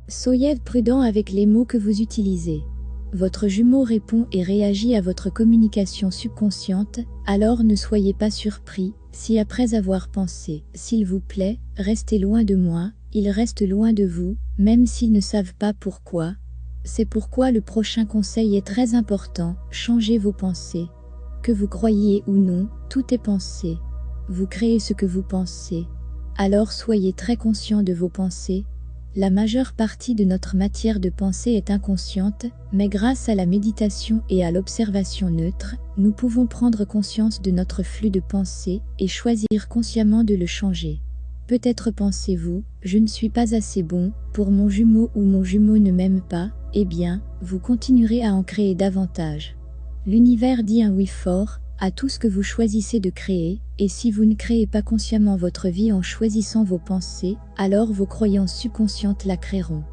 Soyez prudent avec les mots que vous utilisez. Votre jumeau répond et réagit à votre communication subconsciente, alors ne soyez pas surpris si après avoir pensé « s'il vous plaît, restez loin de moi », ils restent loin de vous, même s'ils ne savent pas pourquoi. C'est pourquoi le prochain conseil est très important, changez vos pensées. Que vous croyiez ou non, tout est pensé. Vous créez ce que vous pensez. Alors soyez très conscient de vos pensées. La majeure partie de notre matière de pensée est inconsciente, mais grâce à la méditation et à l'observation neutre, nous pouvons prendre conscience de notre flux de pensée et choisir consciemment de le changer. Peut-être pensez-vous, je ne suis pas assez bon pour mon jumeau ou mon jumeau ne m'aime pas, eh bien, vous continuerez à en créer davantage. L'univers dit un oui fort à tout ce que vous choisissez de créer, et si vous ne créez pas consciemment votre vie en choisissant vos pensées, alors vos croyances subconscientes la créeront.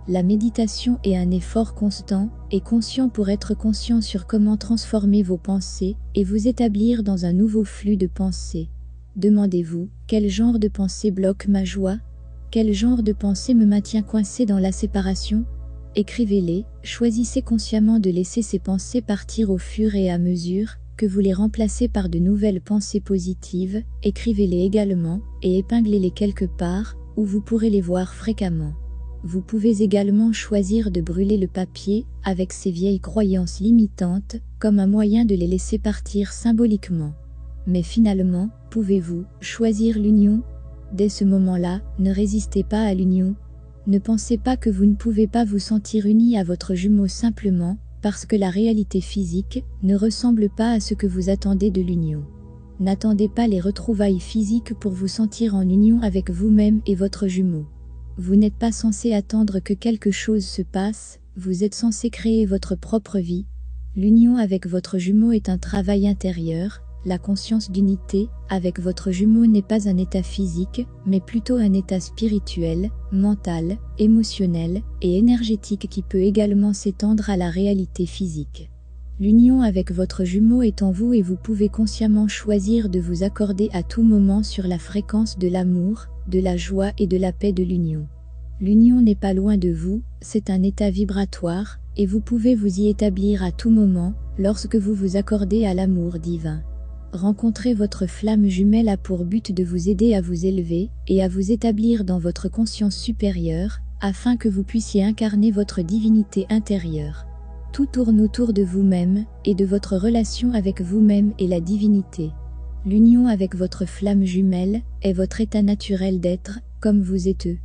La méditation est un effort constant et conscient pour être conscient sur comment transformer vos pensées et vous établir dans un nouveau flux de pensée. Demandez-vous, quel genre de pensée bloque ma joie? Quel genre de pensée me maintient coincé dans la séparation? Écrivez-les, choisissez consciemment de laisser ces pensées partir au fur et à mesure que vous les remplacez par de nouvelles pensées positives, écrivez-les également et épinglez-les quelque part où vous pourrez les voir fréquemment. Vous pouvez également choisir de brûler le papier avec ces vieilles croyances limitantes comme un moyen de les laisser partir symboliquement. Mais finalement, pouvez-vous choisir l'union? Dès ce moment-là, ne résistez pas à l'union. Ne pensez pas que vous ne pouvez pas vous sentir uni à votre jumeau simplement parce que la réalité physique ne ressemble pas à ce que vous attendez de l'union. N'attendez pas les retrouvailles physiques pour vous sentir en union avec vous-même et votre jumeau. Vous n'êtes pas censé attendre que quelque chose se passe, vous êtes censé créer votre propre vie. L'union avec votre jumeau est un travail intérieur. La conscience d'unité avec votre jumeau n'est pas un état physique, mais plutôt un état spirituel, mental, émotionnel et énergétique qui peut également s'étendre à la réalité physique. L'union avec votre jumeau est en vous et vous pouvez consciemment choisir de vous accorder à tout moment sur la fréquence de l'amour, de la joie et de la paix de l'union. L'union n'est pas loin de vous, c'est un état vibratoire, et vous pouvez vous y établir à tout moment lorsque vous vous accordez à l'amour divin. Rencontrer votre flamme jumelle a pour but de vous aider à vous élever et à vous établir dans votre conscience supérieure, afin que vous puissiez incarner votre divinité intérieure. Tout tourne autour de vous-même et de votre relation avec vous-même et la divinité. L'union avec votre flamme jumelle est votre état naturel d'être, comme vous êtes eux.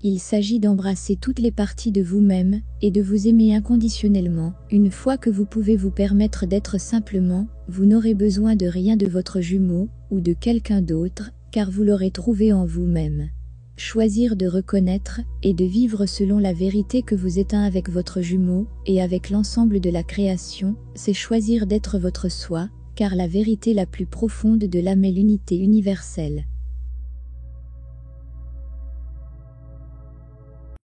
Il s'agit d'embrasser toutes les parties de vous-même et de vous aimer inconditionnellement. Une fois que vous pouvez vous permettre d'être simplement, vous n'aurez besoin de rien de votre jumeau ou de quelqu'un d'autre, car vous l'aurez trouvé en vous-même. Choisir de reconnaître et de vivre selon la vérité que vous êtes un avec votre jumeau et avec l'ensemble de la création, c'est choisir d'être votre soi, car la vérité la plus profonde de l'âme est l'unité universelle.